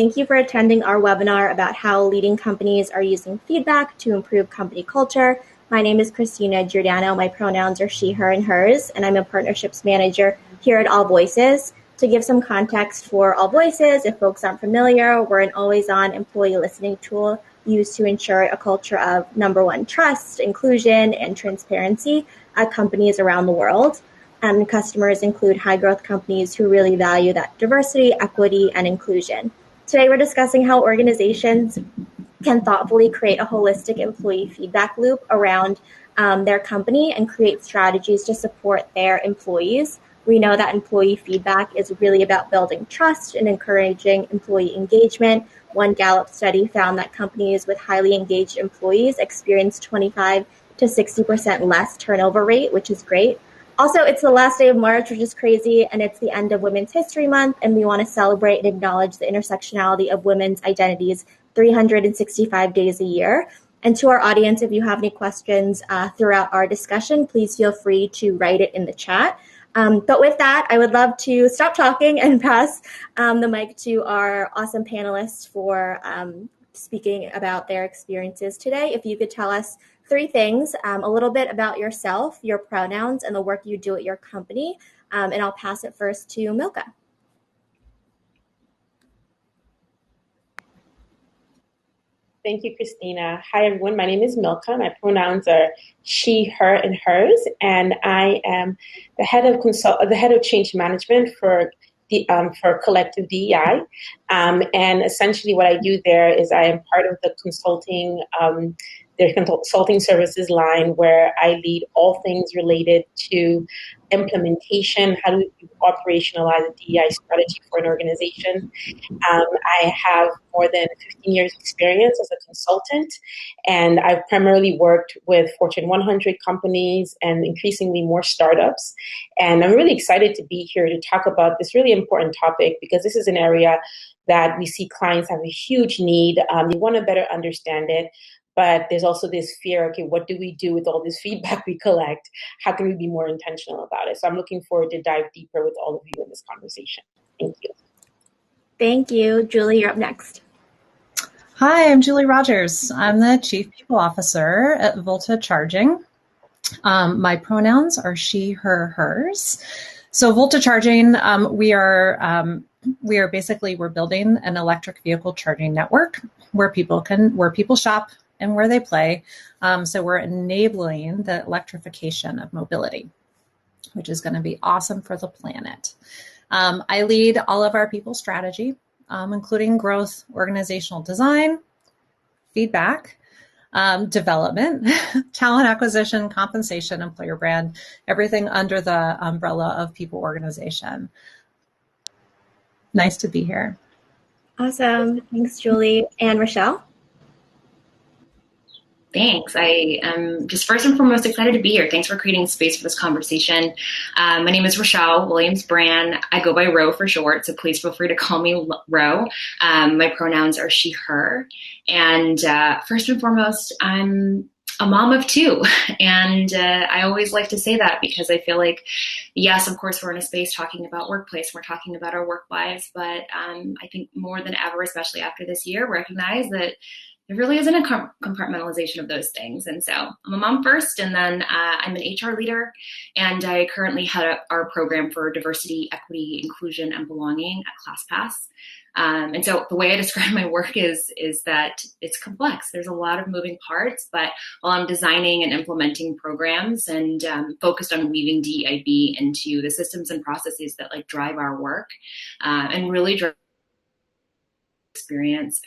Thank you for attending our webinar about how leading companies are using feedback to improve company culture. My name is Christina Giordano. My pronouns are she, her, and hers, and I'm a partnerships manager here at All Voices. To give some context for All Voices, if folks aren't familiar, we're an always-on employee listening tool used to ensure a culture of, number one, trust, inclusion, and transparency at companies around the world. And customers include high-growth companies who really value that diversity, equity, and inclusion. Today, we're discussing how organizations can thoughtfully create a holistic employee feedback loop around their company and create strategies to support their employees. We know that employee feedback is really about building trust and encouraging employee engagement. One Gallup study found that companies with highly engaged employees experience 25 to 60% less turnover rate, which is great. Also, it's the last day of March, which is crazy, and it's the end of Women's History Month, and we want to celebrate and acknowledge the intersectionality of women's identities 365 days a year. And to our audience, if you have any questions throughout our discussion, please feel free to write it in the chat. But with that, I would love to stop talking and pass the mic to our awesome panelists for speaking about their experiences today. If you could tell us three things, a little bit about yourself, your pronouns, and the work you do at your company. And I'll pass it first to Milka. Thank you, Christina. Hi, everyone. My name is Milka. My pronouns are she, her, and hers, and I am the head of change management for collective DEI. And essentially, what I do there is I am part of the consulting services line, where I lead all things related to implementation. How do we operationalize a DEI strategy for an organization? I have more than 15 years experience as a consultant, and I've primarily worked with Fortune 100 companies and increasingly more startups. And I'm really excited to be here to talk about this really important topic, because this is an area that we see clients have a huge need. They want to better understand it. But there's also this fear, okay, what do we do with all this feedback we collect? How can we be more intentional about it? So I'm looking forward to dive deeper with all of you in this conversation. Thank you. Thank you. Julie, you're up next. Hi, I'm Julie Rogers. I'm the Chief People Officer at Volta Charging. My pronouns are she, her, hers. So Volta Charging, we're building an electric vehicle charging network where people shop and where they play. So we're enabling the electrification of mobility, which is going to be awesome for the planet. I lead all of our people strategy, including growth, organizational design, feedback, development, talent acquisition, compensation, employer brand, everything under the umbrella of people organization. Nice to be here. Awesome. Thanks, Julie. And Rochelle? Thanks. I am just first and foremost excited to be here. Thanks for creating space for this conversation. My name is Rochelle Williams Brann. I go by Ro for short, so please feel free to call me Ro. My pronouns are she, her. And first and foremost, I'm a mom of two. And I always like to say that because I feel like, yes, of course, we're in a space talking about workplace. We're talking about our work lives. But I think more than ever, especially after this year, recognize that there really isn't a compartmentalization of those things. And so I'm a mom first, and then I'm an HR leader, and I currently head up our program for diversity, equity, inclusion, and belonging at ClassPass. And so the way I describe my work is that it's complex. There's a lot of moving parts, but while I'm designing and implementing programs and focused on weaving DEIB into the systems and processes that drive our work and really drive experience,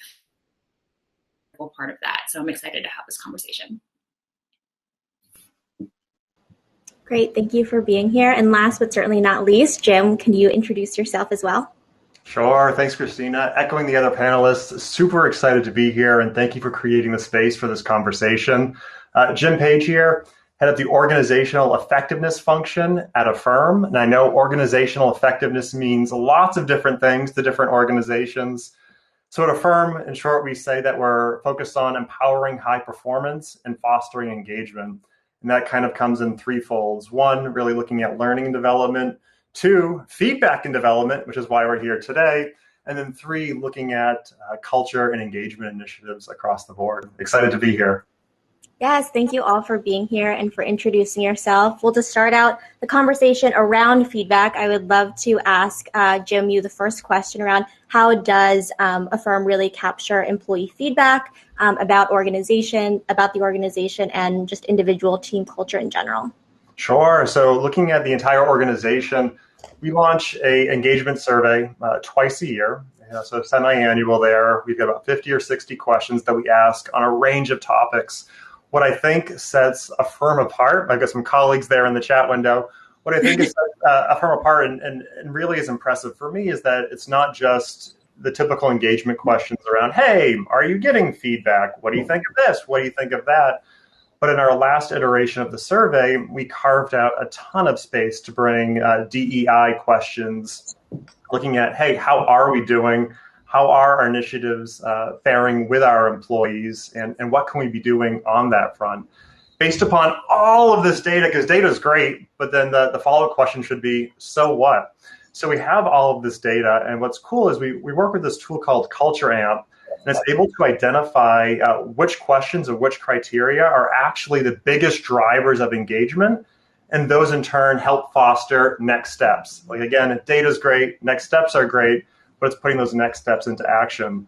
part of that. So I'm excited to have this conversation. Great. Thank you for being here. And last but certainly not least, Jim, can you introduce yourself as well? Sure. Thanks, Christina. Echoing the other panelists, super excited to be here, and thank you for creating the space for this conversation. Jim Page here, head of the organizational effectiveness function at Affirm. And I know organizational effectiveness means lots of different things to different organizations. So at Affirm, in short, we say that we're focused on empowering high performance and fostering engagement. And that kind of comes in three folds. One, really looking at learning and development. Two, feedback and development, which is why we're here today. And then 3, looking at culture and engagement initiatives across the board. Excited to be here. Yes, thank you all for being here and for introducing yourself. Well, to start out the conversation around feedback, I would love to ask Jim you the first question around how does Affirm really capture employee feedback about the organization and just individual team culture in general? Sure. So looking at the entire organization, we launch a engagement survey twice a year. So semi-annual there. We've got about 50 or 60 questions that we ask on a range of topics. What I think sets Affirm apart, I've got some colleagues there in the chat window, what I think is Affirm apart and really is impressive for me is that it's not just the typical engagement questions around, hey, are you getting feedback? What do you think of this? What do you think of that? But in our last iteration of the survey, we carved out a ton of space to bring DEI questions, looking at, hey, how are we doing? How are our initiatives faring with our employees? And what can we be doing on that front? Based upon all of this data, because data is great, but then the follow-up question should be, so what? So we have all of this data. And what's cool is we work with this tool called Culture Amp. And it's able to identify which questions and which criteria are actually the biggest drivers of engagement. And those in turn help foster next steps. Like again, data is great, next steps are great, but it's putting those next steps into action.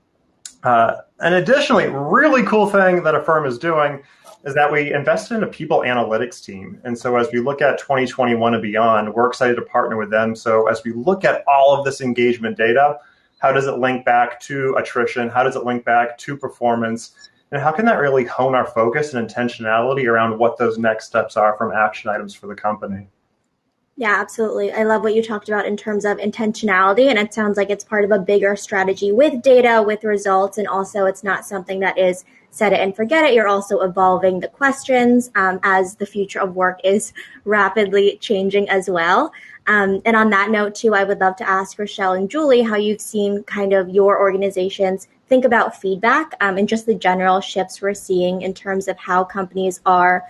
And additionally, really cool thing that Affirm is doing is that we invested in a people analytics team. And so as we look at 2021 and beyond, we're excited to partner with them. So as we look at all of this engagement data, how does it link back to attrition? How does it link back to performance? And how can that really hone our focus and intentionality around what those next steps are from action items for the company? Yeah, absolutely. I love what you talked about in terms of intentionality, and it sounds like it's part of a bigger strategy with data, with results, and also it's not something that is set it and forget it. You're also evolving the questions as the future of work is rapidly changing as well. And on that note, too, I would love to ask Rochelle and Julie how you've seen kind of your organizations think about feedback and just the general shifts we're seeing in terms of how companies are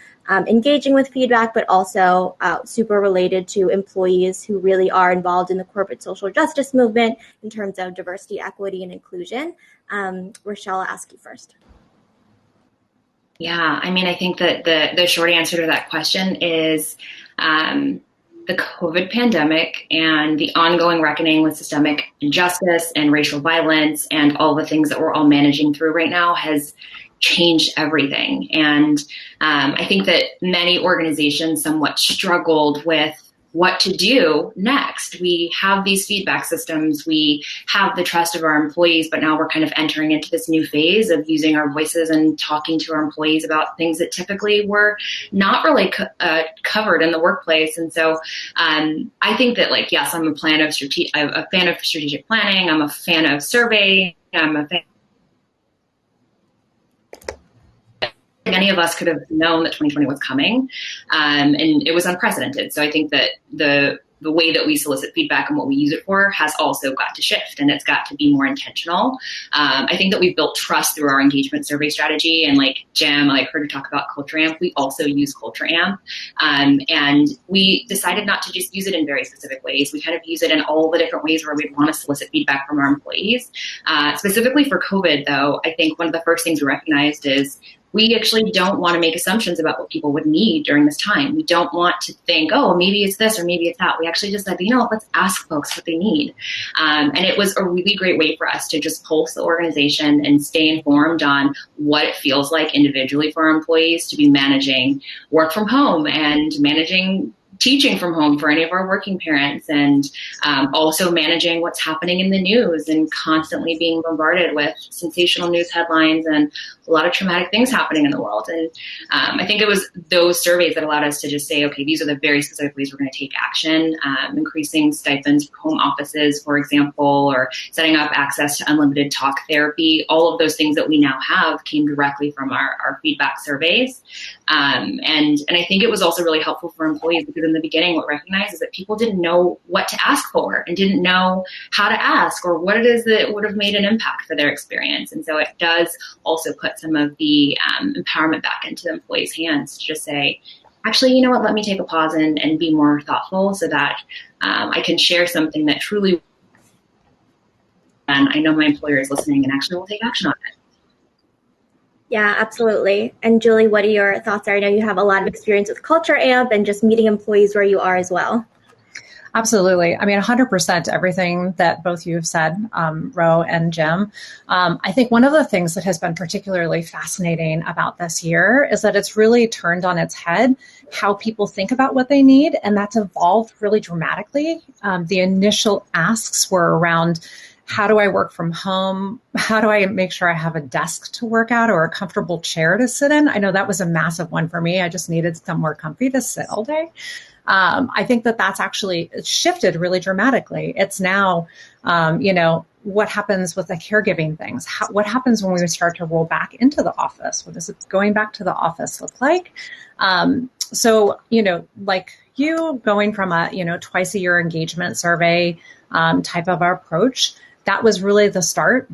engaging with feedback, but also super related to employees who really are involved in the corporate social justice movement in terms of diversity, equity, and inclusion. Rochelle, I'll ask you first. Yeah, I mean, I think that the short answer to that question is the COVID pandemic and the ongoing reckoning with systemic injustice and racial violence and all the things that we're all managing through right now has changed everything. And I think that many organizations somewhat struggled with what to do next. We have these feedback systems, we have the trust of our employees, but now we're kind of entering into this new phase of using our voices and talking to our employees about things that typically were not really covered in the workplace. And so I think that, like, yes, I'm a fan of strategic planning. I'm a fan of survey. I'm a fan. Many of us could have known that 2020 was coming, and it was unprecedented. So I think that the way that we solicit feedback and what we use it for has also got to shift, and it's got to be more intentional. I think that we've built trust through our engagement survey strategy, and like Jim, I heard you talk about Culture Amp. We also use Culture Amp, and we decided not to just use it in very specific ways. We kind of use it in all the different ways where we'd want to solicit feedback from our employees. Specifically for COVID, though, I think one of the first things we recognized is we actually don't want to make assumptions about what people would need during this time. We don't want to think, oh, maybe it's this or maybe it's that. We actually just said, let's ask folks what they need. And it was a really great way for us to just pulse the organization and stay informed on what it feels like individually for our employees to be managing work from home and managing teaching from home for any of our working parents, and also managing what's happening in the news and constantly being bombarded with sensational news headlines and a lot of traumatic things happening in the world. And I think it was those surveys that allowed us to just say, okay, these are the very specific ways we're going to take action, increasing stipends for home offices, for example, or setting up access to unlimited talk therapy. All of those things that we now have came directly from our feedback surveys. And I think it was also really helpful for employees because in the beginning, what we recognized is that people didn't know what to ask for and didn't know how to ask or what it is that would have made an impact for their experience. And so it does also put some of the empowerment back into the employees' hands to just say, actually, let me take a pause and be more thoughtful so that I can share something that truly then I know my employer is listening and actually will take action on it. Yeah, absolutely. And Julie, what are your thoughts? I know you have a lot of experience with Culture Amp and just meeting employees where you are as well. Absolutely. I mean, 100% everything that both you have said, Ro and Jim. I think one of the things that has been particularly fascinating about this year is that it's really turned on its head how people think about what they need, and that's evolved really dramatically. The initial asks were around, how do I work from home? How do I make sure I have a desk to work at or a comfortable chair to sit in? I know that was a massive one for me. I just needed somewhere comfy to sit all day. I think that that's actually shifted really dramatically. It's now, what happens with the caregiving things? What happens when we start to roll back into the office? What does it going back to the office look like? So, like you going from a, twice a year engagement survey type of approach, that was really the start.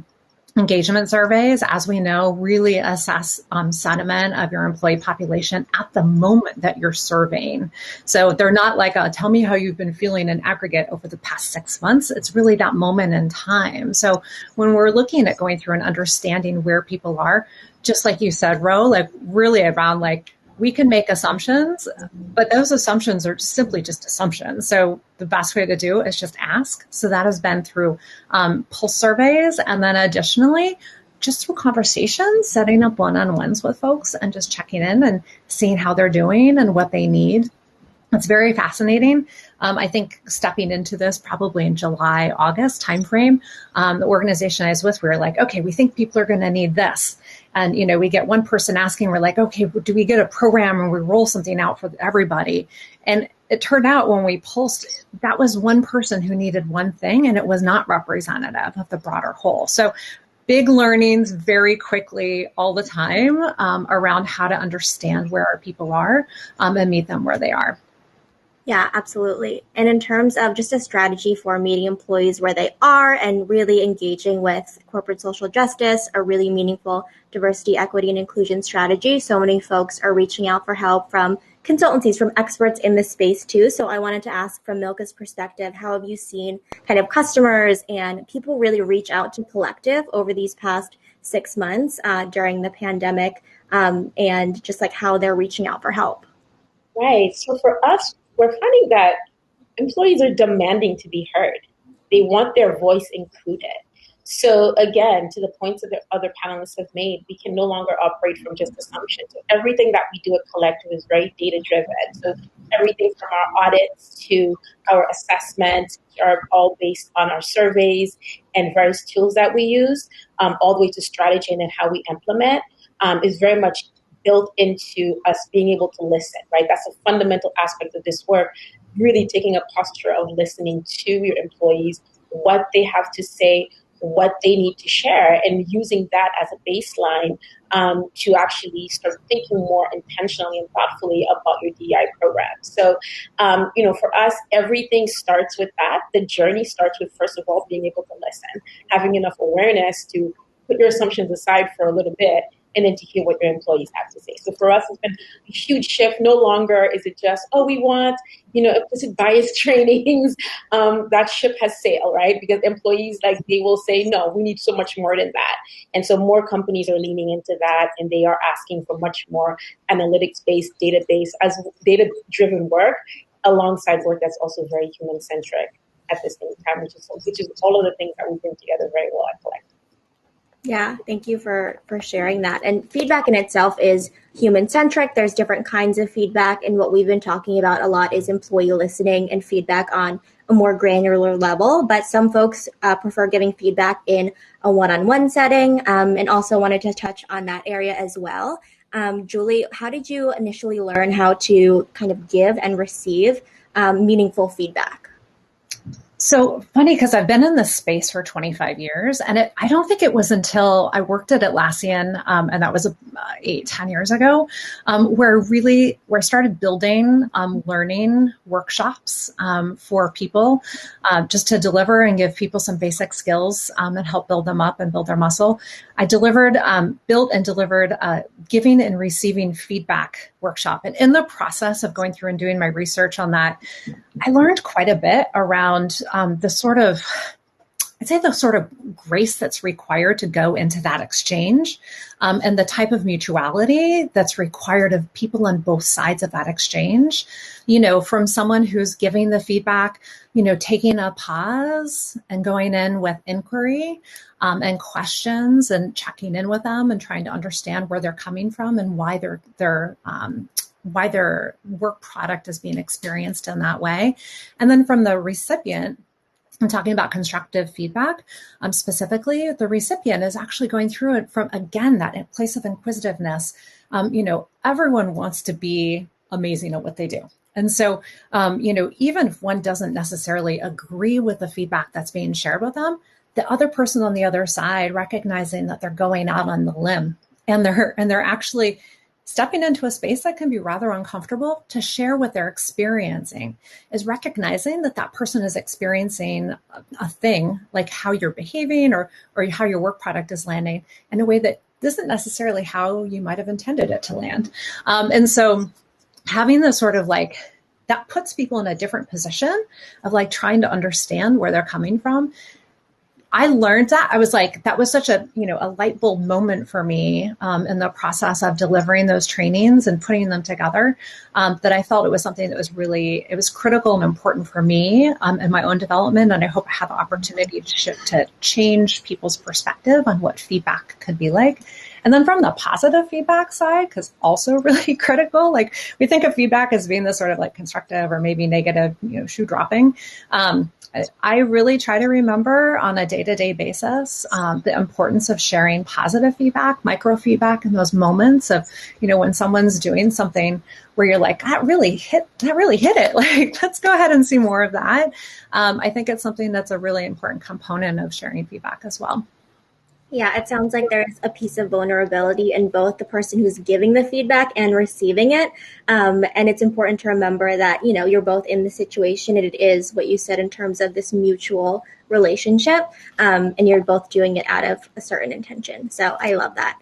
Engagement surveys, as we know, really assess sentiment of your employee population at the moment that you're surveying. So they're not like, tell me how you've been feeling in aggregate over the past 6 months. It's really that moment in time. So when we're looking at going through and understanding where people are, just like you said, Ro, like really around like, we can make assumptions, but those assumptions are simply just assumptions. So the best way to do is just ask. So that has been through pulse surveys. And then additionally, just through conversations, setting up one-on-ones with folks and just checking in and seeing how they're doing and what they need. It's very fascinating. I think stepping into this probably in July, August timeframe, the organization I was with, we were like, okay, we think people are going to need this. And, we get one person asking, we're like, okay, do we get a program and we roll something out for everybody? And it turned out when we pulsed, that was one person who needed one thing, and it was not representative of the broader whole. So big learnings very quickly all the time around how to understand where our people are and meet them where they are. Yeah, absolutely. And in terms of just a strategy for meeting employees where they are and really engaging with corporate social justice, a really meaningful diversity, equity, and inclusion strategy. So many folks are reaching out for help from consultancies, from experts in this space too. So I wanted to ask from Milka's perspective, how have you seen kind of customers and people really reach out to Collective over these past 6 months during the pandemic and just like how they're reaching out for help? Right. So for us, we're finding that employees are demanding to be heard. They want their voice included. So again, to the points that the other panelists have made, we can no longer operate from just assumptions. So everything that we do at Collective is very data-driven. So everything from our audits to our assessments are all based on our surveys and various tools that we use, all the way to strategy and how we implement, is very much built into us being able to listen, right? That's a fundamental aspect of this work, really taking a posture of listening to your employees, what they have to say, what they need to share, and using that as a baseline to actually start thinking more intentionally and thoughtfully about your DEI program. So, for us, everything starts with that. The journey starts with, first of all, being able to listen, having enough awareness to put your assumptions aside for a little bit, and then to hear what your employees have to say. So for us, it's been a huge shift. No longer is it just, we want, implicit bias trainings. That ship has sailed, right? Because employees, they will say, no, we need so much more than that. And so more companies are leaning into that, and they are asking for much more analytics-based, database, as data-driven work, alongside work that's also very human-centric at the same time, which is all of the things that we bring together very well at Collective. Yeah, thank you for sharing that. And feedback in itself is human-centric. There's different kinds of feedback. And what we've been talking about a lot is employee listening and feedback on a more granular level. But some folks prefer giving feedback in a one-on-one setting, and also wanted to touch on that area as well. Julie, how did you initially learn how to kind of give and receive meaningful feedback? So funny, because I've been in this space for 25 years, and I don't think it was until I worked at Atlassian, and that was 10 years ago, where I started building learning workshops for people, just to deliver and give people some basic skills and help build them up and build their muscle. I built and delivered a giving and receiving feedback workshop. And in the process of going through and doing my research on that, I learned quite a bit around the sort of I'd say the sort of grace that's required to go into that exchange, and the type of mutuality that's required of people on both sides of that exchange, from someone who's giving the feedback, taking a pause and going in with inquiry and questions and checking in with them and trying to understand where they're coming from and why why their work product is being experienced in that way. And then from the recipient, I'm talking about constructive feedback. Specifically, the recipient is actually going through it from, again, that place of inquisitiveness. Everyone wants to be amazing at what they do. And so, even if one doesn't necessarily agree with the feedback that's being shared with them, the other person on the other side, recognizing that they're going out on the limb and they're actually stepping into a space that can be rather uncomfortable to share what they're experiencing, is recognizing that that person is experiencing a thing like how you're behaving or how your work product is landing in a way that isn't necessarily how you might have intended it to land. And so having this sort of that puts people in a different position of trying to understand where they're coming from. I learned that. I was that was such a light bulb moment for me in the process of delivering those trainings and putting them together, that I felt it was something that it was critical and important for me in my own development. And I hope I have the opportunity to change people's perspective on what feedback could be like. And then from the positive feedback side, because also really critical, we think of feedback as being this sort of constructive or maybe negative, shoe dropping. I really try to remember on a day-to-day basis the importance of sharing positive feedback, micro feedback in those moments of, when someone's doing something where you're that really hit it. Let's go ahead and see more of that. I think it's something that's a really important component of sharing feedback as well. Yeah, it sounds like there's a piece of vulnerability in both the person who's giving the feedback and receiving it. And it's important to remember that, you're both in the situation and it is what you said in terms of this mutual relationship. And you're both doing it out of a certain intention. So I love that.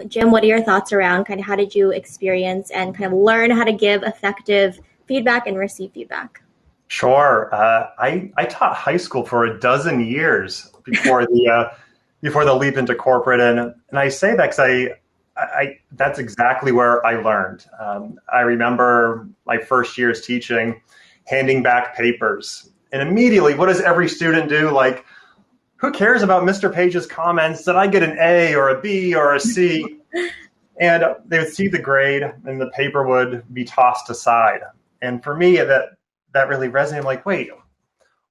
Jim, what are your thoughts around kind of how did you experience and kind of learn how to give effective feedback and receive feedback? Sure. I taught high school for a dozen years before the leap into corporate. And I say that because I that's exactly where I learned. I remember my first years teaching, handing back papers. And immediately, what does every student do? Who cares about Mr. Page's comments? Did I get an A or a B or a C? And they would see the grade and the paper would be tossed aside. And for me, that really resonated. Wait,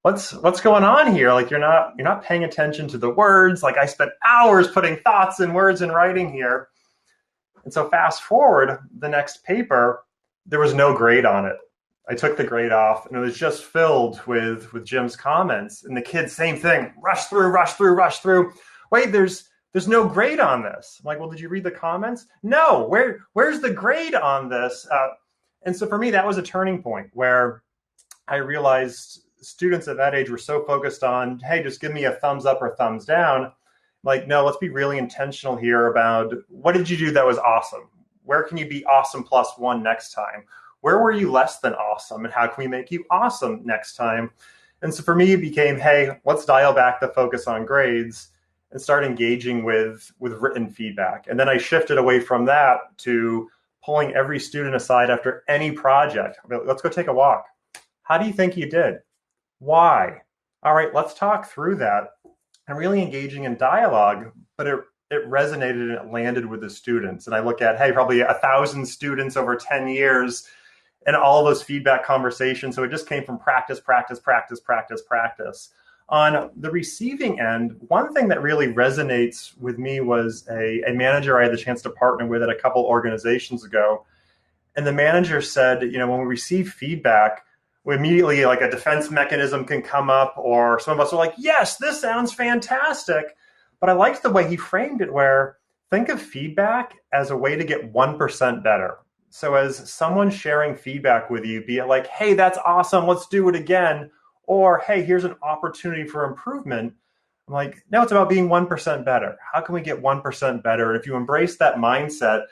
what's going on here? You're not paying attention to the words. I spent hours putting thoughts and words in writing here. And so fast forward, the next paper, there was no grade on it. I took the grade off and it was just filled with Jim's comments. And the kids, same thing, rush through. Wait, there's no grade on this. I'm well, did you read the comments? No, where's the grade on this? And so for me, that was a turning point where I realized students at that age were so focused on, hey, just give me a thumbs up or thumbs down. No, let's be really intentional here about what did you do that was awesome? Where can you be awesome +1 next time? Where were you less than awesome? And how can we make you awesome next time? And so for me, it became, hey, let's dial back the focus on grades and start engaging with written feedback. And then I shifted away from that to pulling every student aside after any project. Let's go take a walk. How do you think you did? Why? All right, let's talk through that. And really engaging in dialogue, but it resonated and it landed with the students. And I look at, hey, probably 1,000 students over 10 years and all those feedback conversations. So it just came from practice. On the receiving end, one thing that really resonates with me was a manager I had the chance to partner with at a couple organizations ago. And the manager said, when we receive feedback, we immediately a defense mechanism can come up, or some of us are yes, this sounds fantastic. But I liked the way he framed it, where think of feedback as a way to get 1% better. So as someone sharing feedback with you, be it hey, that's awesome, let's do it again, or hey, here's an opportunity for improvement. I'm no, it's about being 1% better. How can we get 1% better? And if you embrace that mindset,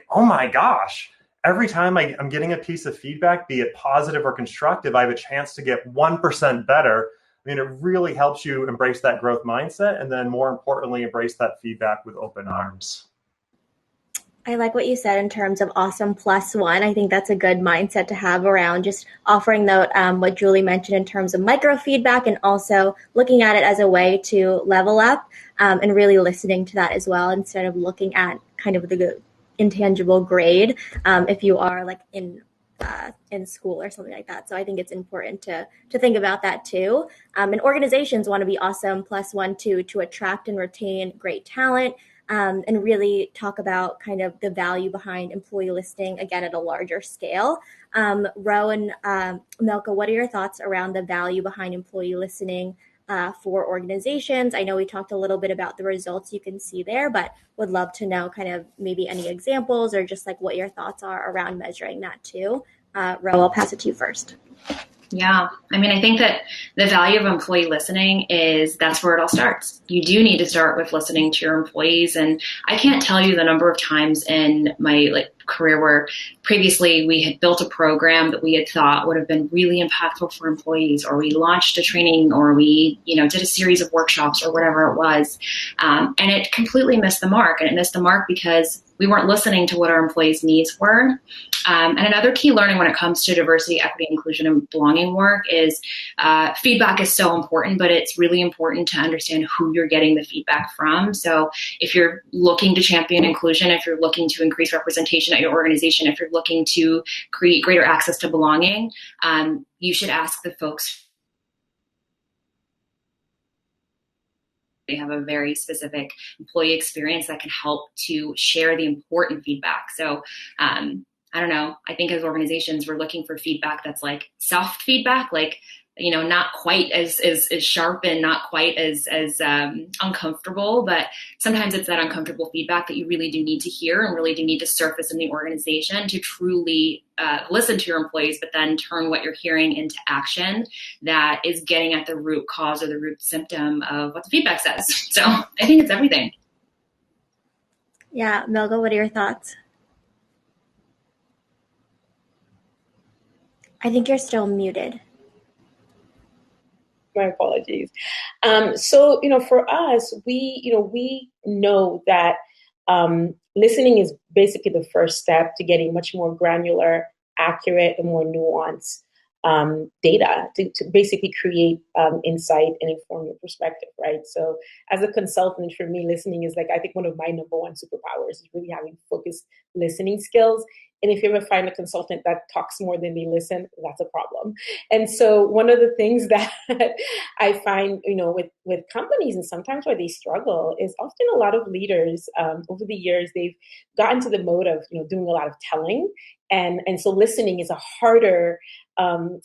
oh my gosh, every time I'm getting a piece of feedback, be it positive or constructive, I have a chance to get 1% better. I mean, it really helps you embrace that growth mindset, and then more importantly, embrace that feedback with open arms. I like what you said in terms of awesome plus one. I think that's a good mindset to have around just offering what Julie mentioned in terms of micro feedback, and also looking at it as a way to level up and really listening to that as well, instead of looking at kind of the intangible grade if you are like in school or something like that. So I think it's important to think about that too. And organizations want to be awesome plus one too, to attract and retain great talent. And really talk about kind of the value behind employee listening, again, at a larger scale. Ro and Milka, what are your thoughts around the value behind employee listening for organizations? I know we talked a little bit about the results you can see there, but would love to know kind of maybe any examples or just like what your thoughts are around measuring that too. Ro, I'll pass it to you first. Yeah, I mean, I think that the value of employee listening is that's where it all starts. You do need to start with listening to your employees. And I can't tell you the number of times in my career where previously we had built a program that we had thought would have been really impactful for employees, or we launched a training, or we, did a series of workshops or whatever it was. And it completely missed the mark. And it missed the mark because we weren't listening to what our employees' needs were. And another key learning when it comes to diversity, equity, inclusion, and belonging work is feedback is so important, but it's really important to understand who you're getting the feedback from. So if you're looking to champion inclusion, if you're looking to increase representation at your organization, if you're looking to create greater access to belonging, you should ask the folks. They have a very specific employee experience that can help to share the important feedback. So I don't know. I think as organizations, we're looking for feedback that's like soft feedback, not quite as sharp and not quite as uncomfortable, but sometimes it's that uncomfortable feedback that you really do need to hear and really do need to surface in the organization to truly listen to your employees, but then turn what you're hearing into action that is getting at the root cause or the root symptom of what the feedback says. So I think it's everything. Yeah, Milka, what are your thoughts? I think you're still muted. My apologies. So, for us, we know that listening is basically the first step to getting much more granular, accurate, and more nuanced data to basically create insight and inform your perspective, right? So as a consultant, for me, listening is I think one of my number one superpowers is really having focused listening skills. And if you ever find a consultant that talks more than they listen, that's a problem. And so one of the things that I find, with companies and sometimes why they struggle is often a lot of leaders over the years, they've gotten to the mode of, doing a lot of telling. And so listening is a harder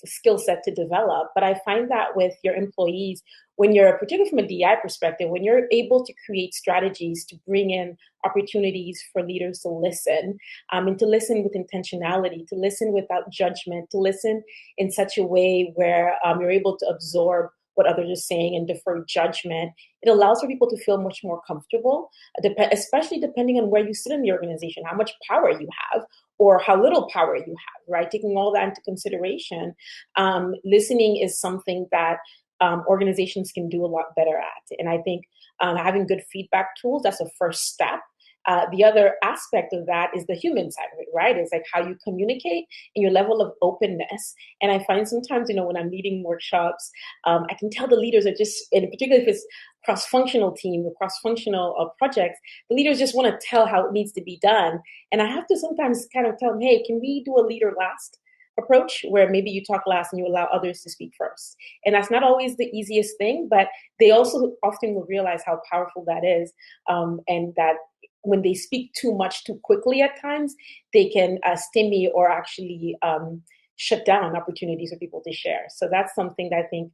skill set to develop. But I find that with your employees, when you're, particularly from a DEI perspective, when you're able to create strategies to bring in opportunities for leaders to listen, and to listen with intentionality, to listen without judgment, to listen in such a way where you're able to absorb what others are saying and defer judgment, it allows for people to feel much more comfortable, especially depending on where you sit in the organization, how much power you have, or how little power you have, right? Taking all that into consideration, listening is something that organizations can do a lot better at. And I think having good feedback tools, that's a first step. The other aspect of that is the human side of it, right? It's how you communicate and your level of openness. And I find sometimes, when I'm leading workshops, I can tell the leaders are just, and particularly if it's cross-functional team or cross-functional projects, the leaders just want to tell how it needs to be done. And I have to sometimes kind of tell them, hey, can we do a leader last approach where maybe you talk last and you allow others to speak first? And that's not always the easiest thing, but they also often will realize how powerful that is, and that when they speak too much too quickly at times, they can stymie or actually shut down opportunities for people to share. So that's something that I think,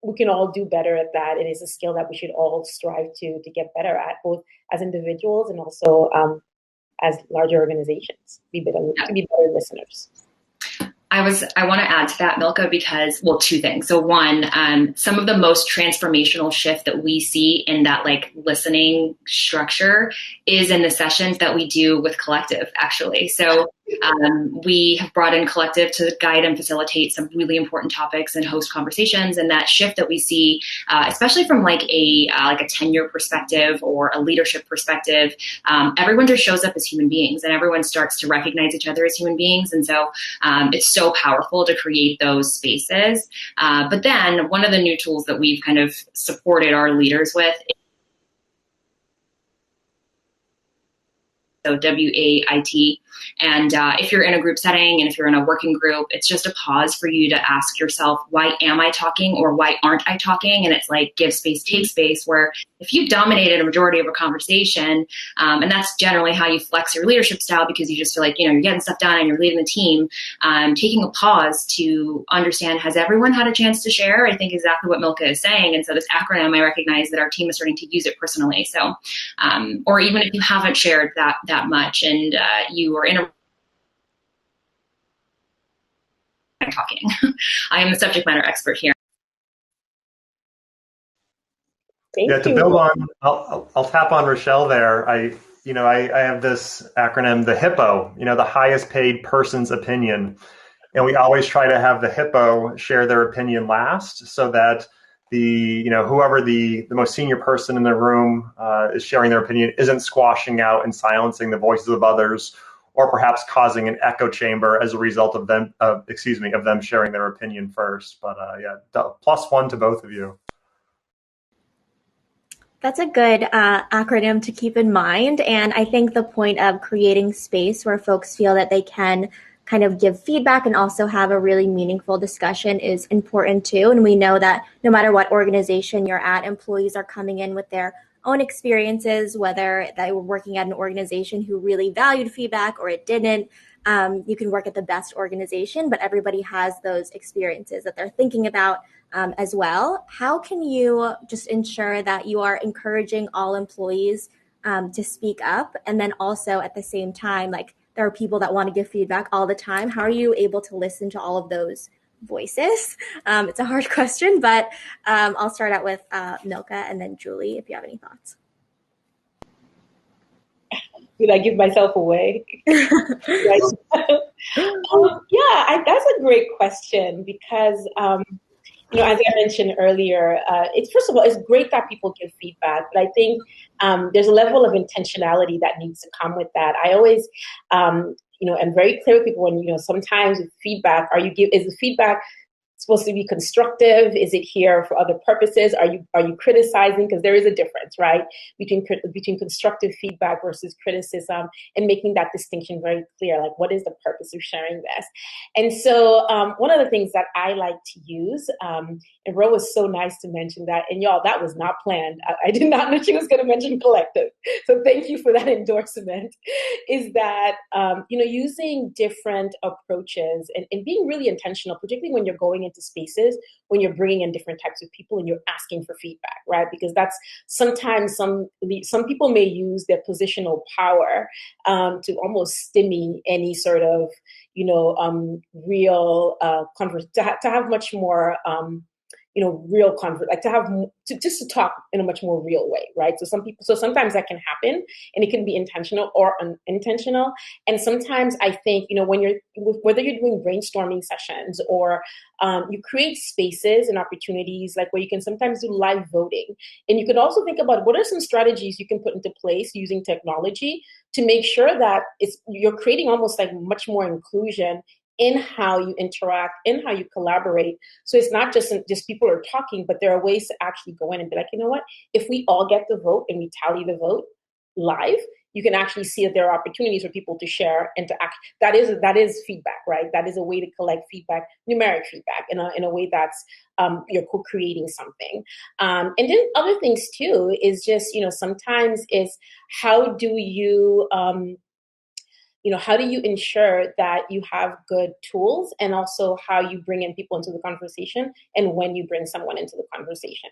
we can all do better at that. It is a skill that we should all strive to get better at, both as individuals and also as larger organizations, to be better listeners. I want to add to that, Milka, because, two things. So one, some of the most transformational shift that we see in that listening structure is in the sessions that we do with Collective, actually. So We have brought in Collective to guide and facilitate some really important topics and host conversations. And that shift that we see, especially from like a tenure perspective or a leadership perspective, everyone just shows up as human beings, and everyone starts to recognize each other as human beings. And so it's so powerful to create those spaces. But then one of the new tools that we've kind of supported our leaders with, so WAIT. And if you're in a group setting and if you're in a working group, it's just a pause for you to ask yourself, why am I talking or why aren't I talking? And it's like give space, take space, where if you dominated a majority of a conversation, and that's generally how you flex your leadership style, because you just feel like, you're getting stuff done and you're leading the team, taking a pause to understand, has everyone had a chance to share? I think exactly what Milka is saying. And so this acronym, I recognize that our team is starting to use it personally. So, or even if you haven't shared that much and you are in a talking. I am the subject matter expert here. To build on, I'll tap on Rochelle there. I have this acronym, the HIPPO, the highest paid person's opinion. And we always try to have the HIPPO share their opinion last, so that whoever the most senior person in the room is sharing their opinion isn't squashing out and silencing the voices of others, or perhaps causing an echo chamber as a result of them sharing their opinion first. But +1 to both of you. That's a good acronym to keep in mind. And I think the point of creating space where folks feel that they can kind of give feedback and also have a really meaningful discussion is important too. And we know that no matter what organization you're at, employees are coming in with their own experiences, whether they were working at an organization who really valued feedback or it didn't. You can work at the best organization, but everybody has those experiences that they're thinking about as well. How can you just ensure that you are encouraging all employees to speak up? And then also at the same time, like there are people that want to give feedback all the time. How are you able to listen to all of those voices? It's a hard question, but I'll start out with Milka and then Julie, if you have any thoughts. Did I give myself away? That's a great question, because as I mentioned earlier, first of all, it's great that people give feedback, but I think there's a level of intentionality that needs to come with that. I always, am very clear with people when, sometimes with feedback, is the feedback supposed to be constructive? Is it here for other purposes? Are you criticizing? Because there is a difference, right, between constructive feedback versus criticism, and making that distinction very clear. Like, what is the purpose of sharing this? And so one of the things that I like to use, and Ro was so nice to mention that, and y'all, that was not planned. I did not know she was going to mention collective. So thank you for that endorsement. Is that, using different approaches and being really intentional, particularly when you're going into spaces, when you're bringing in different types of people and you're asking for feedback, right? Because that's sometimes some people may use their positional power to almost stymie any sort of, real to have much more real like just to talk in a much more real way, right? So sometimes that can happen, and it can be intentional or unintentional. And sometimes I think, whether you're doing brainstorming sessions or you create spaces and opportunities like where you can sometimes do live voting. And you can also think about what are some strategies you can put into place using technology to make sure that you're creating almost like much more inclusion in how you interact, in how you collaborate. So it's not just people are talking, but there are ways to actually go in and be like, you know what, if we all get the vote and we tally the vote live, you can actually see that there are opportunities for people to share and to act. That is feedback, right? That is a way to collect feedback, numeric feedback, in a way that's you're co-creating something. And then other things too is just, sometimes is how do you how do you ensure that you have good tools, and also how you bring in people into the conversation and when you bring someone into the conversation.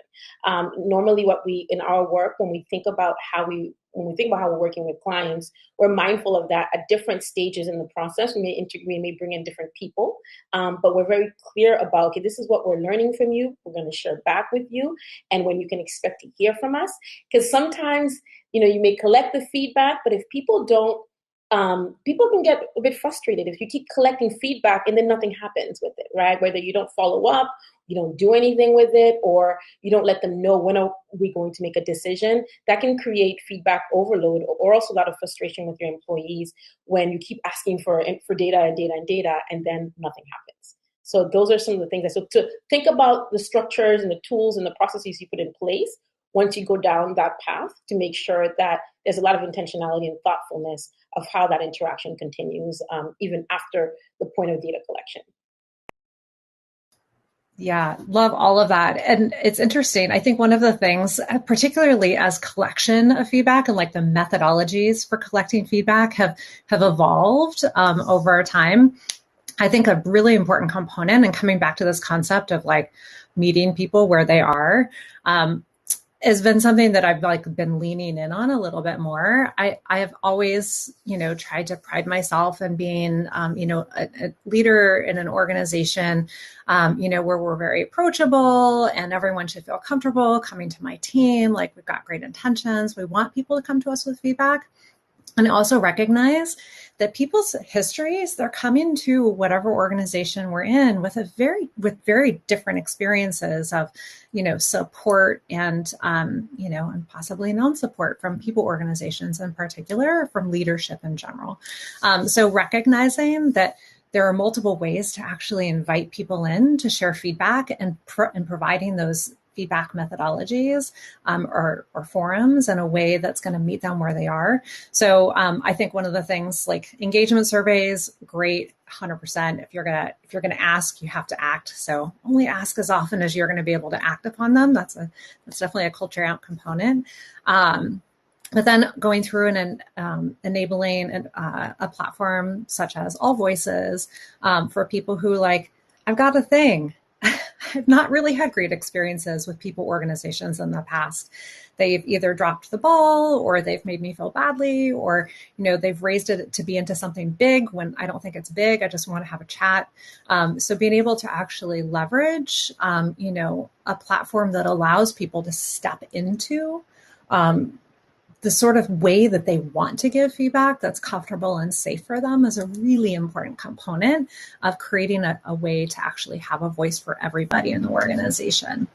Normally in our work, when we think about how we're working with clients, we're mindful of that at different stages in the process. We may bring in different people, but we're very clear about, okay, this is what we're learning from you. We're going to share back with you, and when you can expect to hear from us. Because sometimes, you may collect the feedback, but if people don't people can get a bit frustrated if you keep collecting feedback and then nothing happens with it, right? Whether you don't follow up, you don't do anything with it, or you don't let them know when are we going to make a decision. That can create feedback overload, or also a lot of frustration with your employees when you keep asking for data and data and data, and then nothing happens. So those are some of the things. So to think about the structures and the tools and the processes you put in place once you go down that path, to make sure that there's a lot of intentionality and thoughtfulness of how that interaction continues, even after the point of data collection. Yeah, love all of that. And it's interesting. I think one of the things, particularly as collection of feedback and like the methodologies for collecting feedback have evolved over time. I think a really important component, and coming back to this concept of like meeting people where they are, has been something that I've like been leaning in on a little bit more. I have always, tried to pride myself in being, a leader in an organization, where we're very approachable and everyone should feel comfortable coming to my team. Like, we've got great intentions. We want people to come to us with feedback. And I also recognize that people's histories, they're coming to whatever organization we're in with very different experiences of, support and, and possibly non-support from people organizations in particular, from leadership in general. So recognizing that there are multiple ways to actually invite people in to share feedback, and providing those feedback methodologies or forums in a way that's going to meet them where they are. So I think one of the things, like engagement surveys, great, 100%. If you're gonna ask, you have to act. So only ask as often as you're going to be able to act upon them. That's definitely a culture out component. But then going through and enabling a platform such as All Voices for people who like, I've got a thing. I've not really had great experiences with people organizations in the past. They've either dropped the ball, or they've made me feel badly, or, they've raised it to be into something big when I don't think it's big. I just want to have a chat. So being able to actually leverage, a platform that allows people to step into the sort of way that they want to give feedback that's comfortable and safe for them is a really important component of creating a way to actually have a voice for everybody in the organization.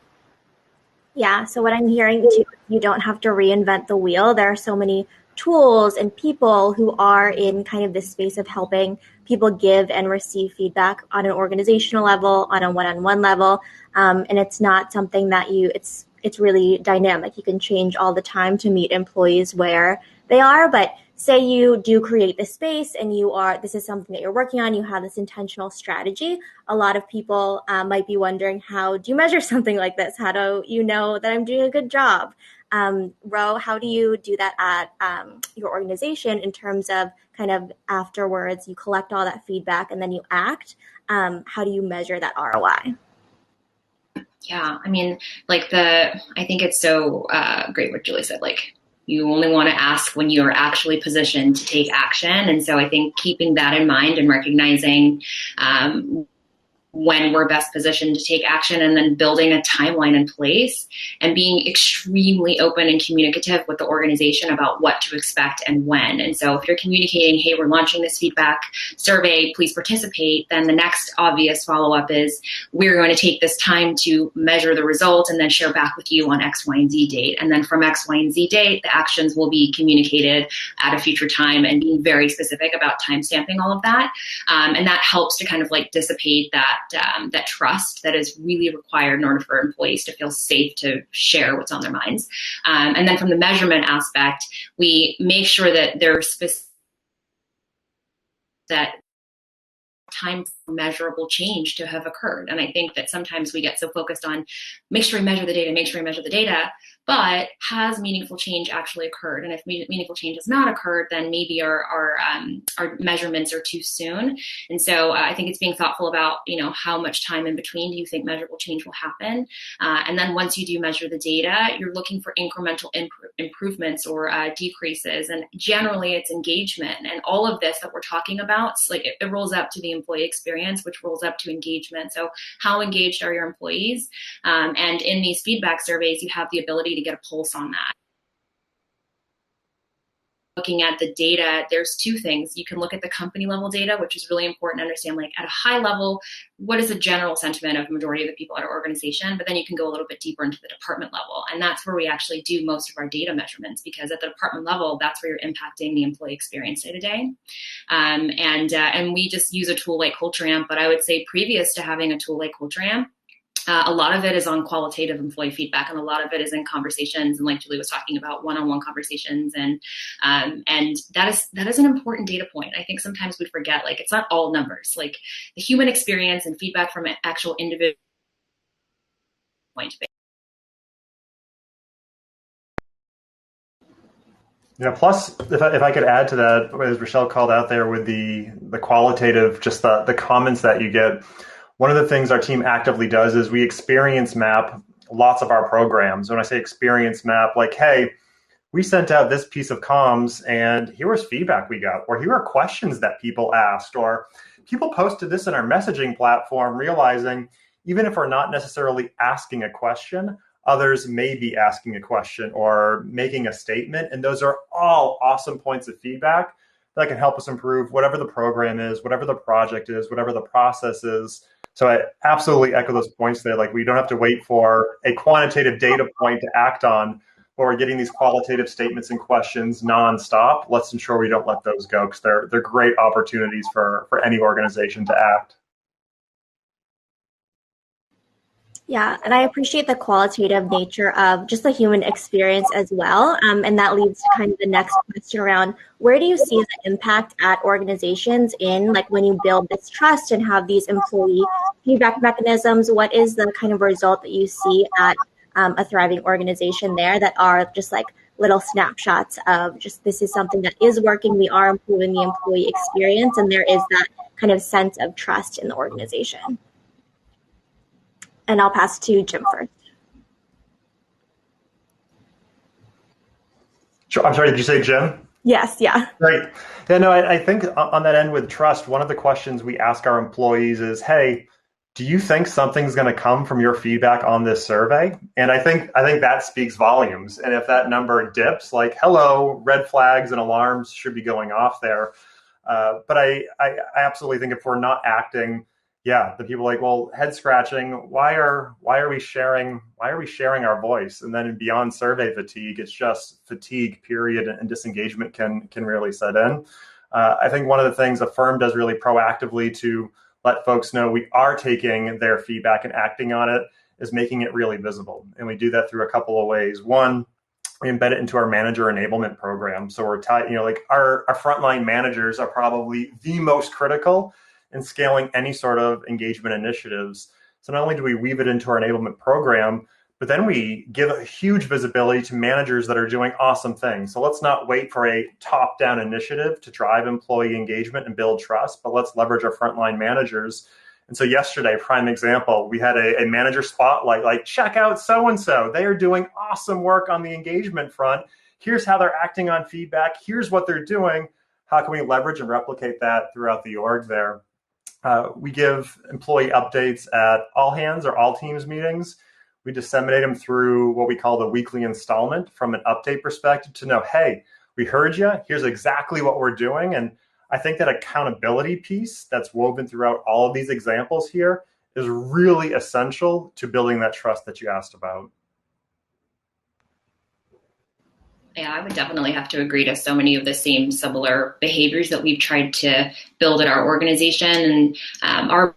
Yeah, so what I'm hearing too, you don't have to reinvent the wheel. There are so many tools and people who are in kind of this space of helping people give and receive feedback on an organizational level, on a one-on-one level. And it's not something that it's really dynamic. You can change all the time to meet employees where they are. But say you do create the space and this is something that you're working on, you have this intentional strategy. A lot of people might be wondering, how do you measure something like this? How do you know that I'm doing a good job? Ro, how do you do that at your organization in terms of kind of afterwards, you collect all that feedback and then you act? How do you measure that ROI? Yeah, I mean, I think it's so great what Julie said, you only want to ask when you're actually positioned to take action. And so I think keeping that in mind and recognizing when we're best positioned to take action, and then building a timeline in place and being extremely open and communicative with the organization about what to expect and when. And so if you're communicating, hey, we're launching this feedback survey, please participate, then the next obvious follow-up is, we're going to take this time to measure the results and then share back with you on X, Y, and Z date. And then from X, Y, and Z date, the actions will be communicated at a future time, and being very specific about timestamping all of that. And that helps to kind of dissipate that trust that is really required in order for employees to feel safe to share what's on their minds. And then from the measurement aspect, we make sure that there's specific that time for measurable change to have occurred. And I think that sometimes we get so focused on make sure we measure the data, but has meaningful change actually occurred? And if meaningful change has not occurred, then maybe our measurements are too soon. And so I think it's being thoughtful about, how much time in between do you think measurable change will happen? And then once you do measure the data, you're looking for incremental improvements or decreases. And generally it's engagement. And all of this that we're talking about, it rolls up to the employee experience, which rolls up to engagement. So how engaged are your employees? And in these feedback surveys, you have the ability to get a pulse on that. looking at the data, there's two things. You can look at the company level data, which is really important to understand, like at a high level, what is the general sentiment of the majority of the people at our organization, but then you can go a little bit deeper into the department level. And that's where we actually do most of our data measurements, because at the department level, that's where you're impacting the employee experience day to day. And we just use a tool like Culture Amp, but I would say previous to having a tool like Culture Amp, a lot of it is on qualitative employee feedback, and a lot of it is in conversations, and like Julie was talking about, one-on-one conversations, and that is an important data point. I think sometimes we forget, like, it's not all numbers. Like, the human experience and feedback from an actual individual point. Yeah. Plus, if I could add to that, as Rochelle called out there with the qualitative, just the comments that you get. One of the things our team actively does is we experience map lots of our programs. When I say experience map, like, hey, we sent out this piece of comms and here was feedback we got, or here are questions that people asked, or people posted this in our messaging platform, realizing even if we're not necessarily asking a question, others may be asking a question or making a statement. And those are all awesome points of feedback that can help us improve whatever the program is, whatever the project is, whatever the process is. So I absolutely echo those points there. Like, we don't have to wait for a quantitative data point to act on, but we're getting these qualitative statements and questions nonstop. Let's ensure we don't let those go, because they're great opportunities for any organization to act. Yeah, and I appreciate the qualitative nature of just the human experience as well. And that leads to kind of the next question around, where do you see the impact at organizations in, like, when you build this trust and have these employee feedback mechanisms? What is the kind of result that you see at a thriving organization there that are just like little snapshots of just, this is something that is working, we are improving the employee experience, and there is that kind of sense of trust in the organization? And I'll pass to Jim first. Sure. I'm sorry, did you say Jim? Yes, yeah. Right. Yeah, no, I think on that end with trust, one of the questions we ask our employees is, hey, do you think something's going to come from your feedback on this survey? And I think that speaks volumes. And if that number dips, like, hello, red flags and alarms should be going off there. But I absolutely think if we're not acting, yeah, the people are like, well, head scratching. Why are we sharing our voice? And then beyond survey fatigue, it's just fatigue, period, and disengagement can really set in. I think one of the things Affirm does really proactively to let folks know we are taking their feedback and acting on it is making it really visible. And we do that through a couple of ways. One, we embed it into our manager enablement program. So we're like our frontline managers are probably the most critical in scaling any sort of engagement initiatives. So not only do we weave it into our enablement program, but then we give a huge visibility to managers that are doing awesome things. So let's not wait for a top-down initiative to drive employee engagement and build trust, but let's leverage our frontline managers. And so yesterday, prime example, we had a manager spotlight, like, check out so-and-so. They are doing awesome work on the engagement front. Here's how they're acting on feedback. Here's what they're doing. How can we leverage and replicate that throughout the org there? We give employee updates at all hands or all teams meetings. We disseminate them through what we call the weekly installment from an update perspective to know, hey, we heard you. Here's exactly what we're doing. And I think that accountability piece that's woven throughout all of these examples here is really essential to building that trust that you asked about. Yeah, I would definitely have to agree to so many of the same similar behaviors that we've tried to build at our organization. And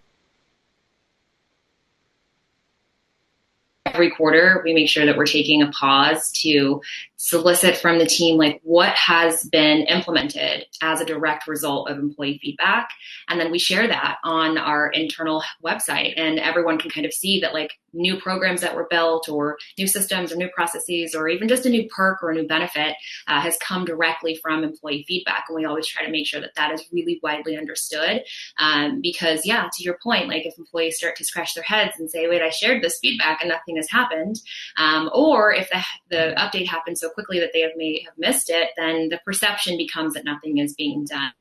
every quarter, we make sure that we're taking a pause to solicit from the team, like, what has been implemented as a direct result of employee feedback. And then we share that on our internal website, and everyone can kind of see that, like, new programs that were built or new systems or new processes or even just a new perk or a new benefit has come directly from employee feedback. And we always try to make sure that that is really widely understood because, yeah, to your point, like, if employees start to scratch their heads and say, wait, I shared this feedback and nothing has happened, or if the update happens so quickly that they may have missed it, then the perception becomes that nothing is being done.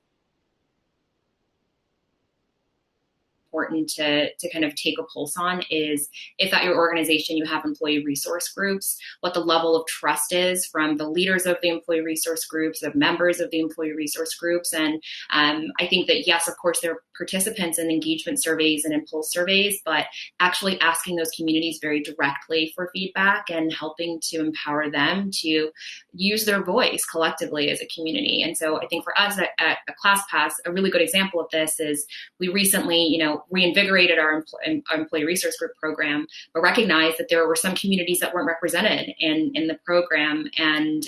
important to kind of take a pulse on is if at your organization you have employee resource groups, what the level of trust is from the leaders of the employee resource groups, the members of the employee resource groups. And I think that, yes, of course, there are participants in engagement surveys and impulse surveys, but actually asking those communities very directly for feedback and helping to empower them to use their voice collectively as a community. And so I think for us at ClassPass, a really good example of this is we recently, reinvigorated our employee resource group program, but recognized that there were some communities that weren't represented in the program. And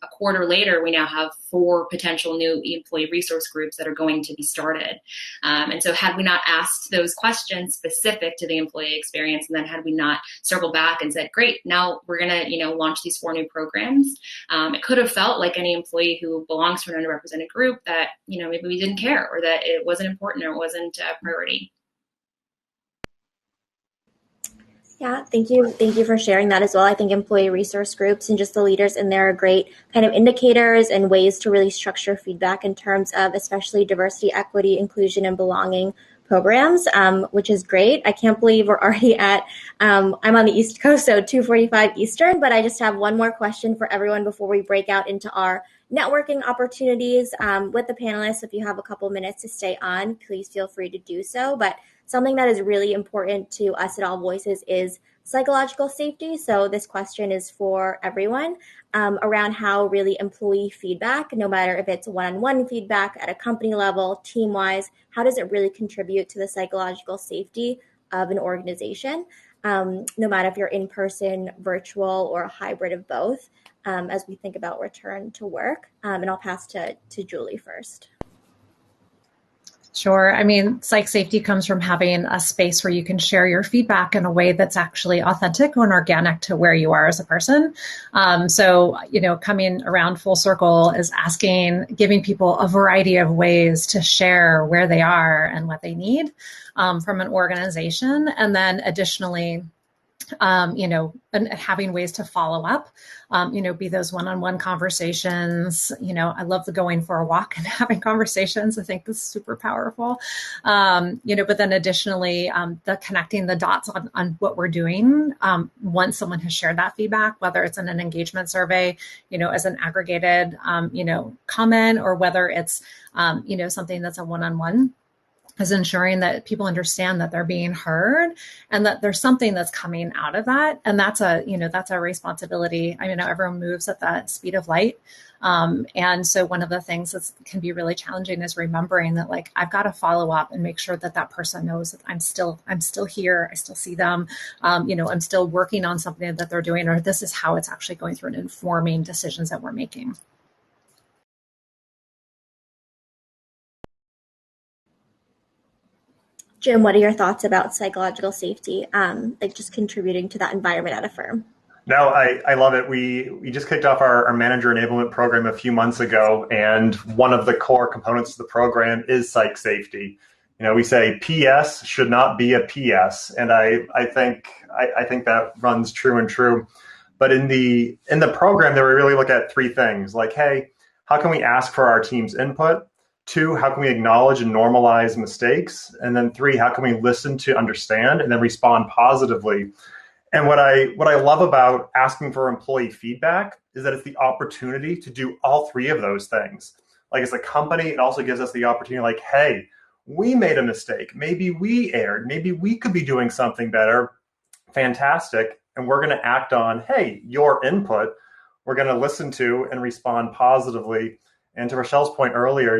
a quarter later, we now have 4 potential new employee resource groups that are going to be started. And so had we not asked those questions specific to the employee experience, and then had we not circled back and said, great, now we're going to, launch these 4 new programs, it could have felt like any employee who belongs to an underrepresented group that, maybe we didn't care, or that it wasn't important or it wasn't a priority. Yeah, thank you. Thank you for sharing that as well. I think employee resource groups and just the leaders in there are great kind of indicators and ways to really structure feedback in terms of especially diversity, equity, inclusion, and belonging programs, which is great. I can't believe we're already at, I'm on the East Coast, so 2:45 Eastern, but I just have one more question for everyone before we break out into our networking opportunities with the panelists. If you have a couple minutes to stay on, please feel free to do so. But something that is really important to us at All Voices is psychological safety. So this question is for everyone around how really employee feedback, no matter if it's one-on-one feedback at a company level, team-wise, how does it really contribute to the psychological safety of an organization, no matter if you're in person, virtual, or a hybrid of both, as we think about return to work. And I'll pass to Julie first. Sure. I mean, psych safety comes from having a space where you can share your feedback in a way that's actually authentic and organic to where you are as a person. So, coming around full circle is giving people a variety of ways to share where they are and what they need from an organization. And then additionally, and having ways to follow up, be those one-on-one conversations. I love the going for a walk and having conversations. I think this is super powerful. But then additionally, the connecting the dots on what we're doing once someone has shared that feedback, whether it's in an engagement survey, as an aggregated, comment, or whether it's, something that's a one-on-one, is ensuring that people understand that they're being heard and that there's something that's coming out of that. And that's a responsibility. I mean, everyone moves at the speed of light. And so one of the things that can be really challenging is remembering that, like, I've got to follow up and make sure that person knows that I'm still here. I still see them. I'm still working on something that they're doing, or this is how it's actually going through and informing decisions that we're making. Jim, what are your thoughts about psychological safety, just contributing to that environment at Affirm? No, I love it. We just kicked off our manager enablement program a few months ago, and one of the core components of the program is psych safety. We say PS should not be a PS, and I think that runs true and true. But in the program, there we really look at 3 things, like, hey, how can we ask for our team's input? 2, how can we acknowledge and normalize mistakes? And then 3, how can we listen to understand and then respond positively? And what I love about asking for employee feedback is that it's the opportunity to do all 3 of those things. Like, as a company, it also gives us the opportunity, like, hey, we made a mistake. Maybe we erred. Maybe we could be doing something better. Fantastic. And we're going to act on, hey, your input. We're going to listen to and respond positively. And to Rochelle's point earlier,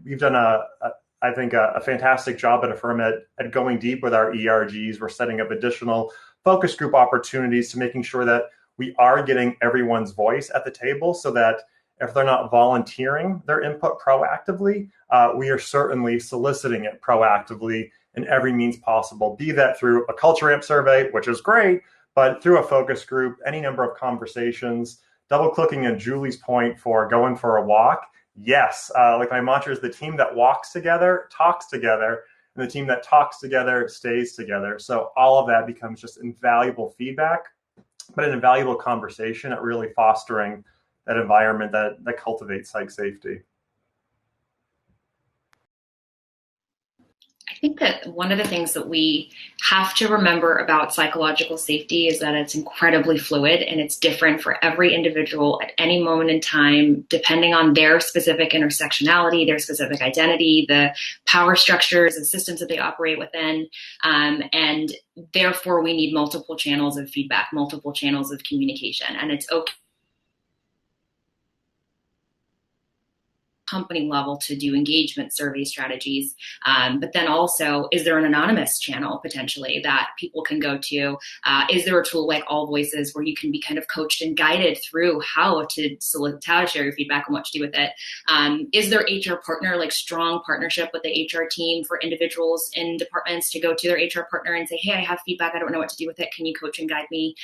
we've done I think a fantastic job at Affirm at going deep with our ERGs. We're setting up additional focus group opportunities to making sure that we are getting everyone's voice at the table, so that if they're not volunteering their input proactively, we are certainly soliciting it proactively in every means possible, be that through a culture amp survey, which is great, but through a focus group, any number of conversations, double clicking on Julie's point for going for a walk. Yes, like my mantra is the team that walks together, talks together, and the team that talks together stays together. So all of that becomes just invaluable feedback, but an invaluable conversation at really fostering that environment that cultivates psych safety. think that one of the things that we have to remember about psychological safety is that it's incredibly fluid and it's different for every individual at any moment in time, depending on their specific intersectionality, their specific identity, the power structures and systems that they operate within. And therefore, we need multiple channels of feedback, multiple channels of communication. And it's okay company level to do engagement survey strategies. But then also, is there an anonymous channel potentially that people can go to? Is there a tool like All Voices where you can be kind of coached and guided through how to share your feedback and what to do with it? Is there HR partner, like strong partnership with the HR team for individuals in departments to go to their HR partner and say, hey, I have feedback, I don't know what to do with it. Can you coach and guide me?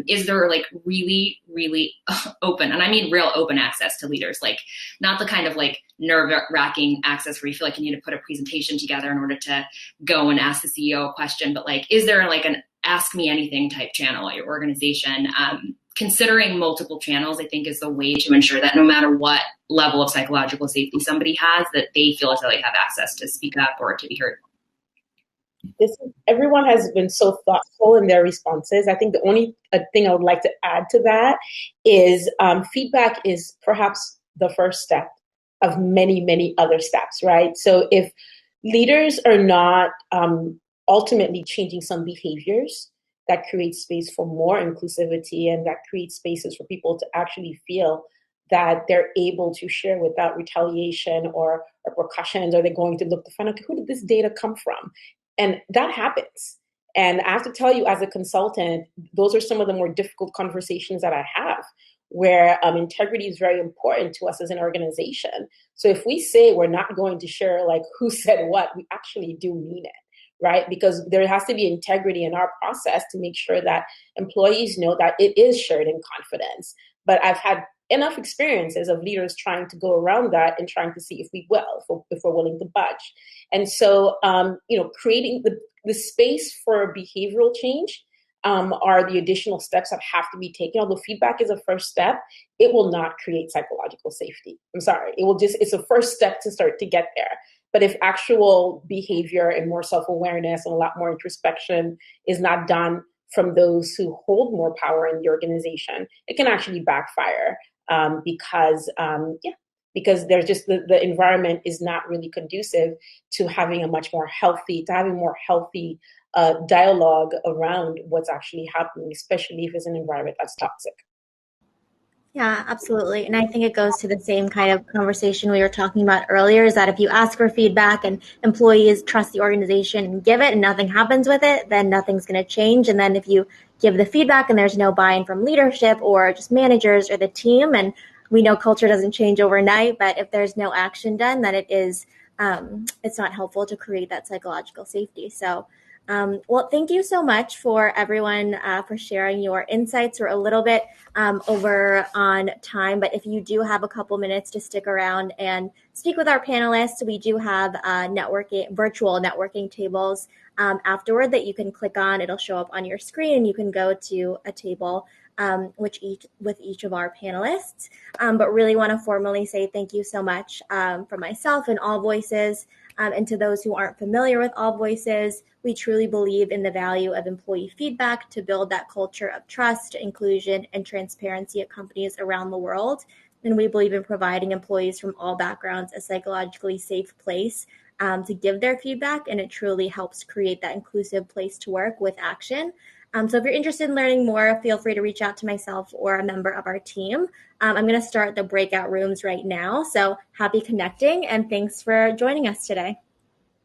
Is there like really, really open, and I mean real open access to leaders, like not the kind of like nerve-wracking access where you feel like you need to put a presentation together in order to go and ask the CEO a question, but like, is there like an ask me anything type channel at your organization? Considering multiple channels, I think, is the way to ensure that no matter what level of psychological safety somebody has, that they feel as though they have access to speak up or to be heard. Everyone has been so thoughtful in their responses. I think the only thing I would like to add to that is feedback is perhaps the first step of many, many other steps, right? So if leaders are not ultimately changing some behaviors that create space for more inclusivity and that create spaces for people to actually feel that they're able to share without retaliation or repercussions, or they're going to look to find out, who did this data come from? And that happens. And I have to tell you, as a consultant, those are some of the more difficult conversations that I have, where integrity is very important to us as an organization. So if we say we're not going to share like who said what, we actually do mean it, right? Because there has to be integrity in our process to make sure that employees know that it is shared in confidence. But I've had enough experiences of leaders trying to go around that and trying to see if we will, if we're willing to budge. And so, creating the space for behavioral change are the additional steps that have to be taken. Although feedback is a first step, it will not create psychological safety. I'm sorry. It's a first step to start to get there. But if actual behavior and more self-awareness and a lot more introspection is not done from those who hold more power in the organization, it can actually backfire because there's just the environment is not really conducive to having a more healthy dialogue around what's actually happening, especially if it's an environment that's toxic. Yeah, absolutely. And I think it goes to the same kind of conversation we were talking about earlier, is that if you ask for feedback and employees trust the organization and give it and nothing happens with it, then nothing's going to change. And then if you give the feedback and there's no buy-in from leadership or just managers or the team, and we know culture doesn't change overnight, but if there's no action done, then it's not helpful to create that psychological safety. So well, thank you so much for everyone for sharing your insights. We're a little bit over on time, but if you do have a couple minutes to stick around and speak with our panelists, we do have virtual networking tables afterward that you can click on. It'll show up on your screen and you can go to a table with each of our panelists. But really want to formally say thank you so much from myself and All Voices. And to those who aren't familiar with All Voices, we truly believe in the value of employee feedback to build that culture of trust, inclusion, and transparency at companies around the world. And we believe in providing employees from all backgrounds a psychologically safe place to give their feedback, and it truly helps create that inclusive place to work with action. So if you're interested in learning more, feel free to reach out to myself or a member of our team. I'm going to start the breakout rooms right now. So happy connecting, and thanks for joining us today.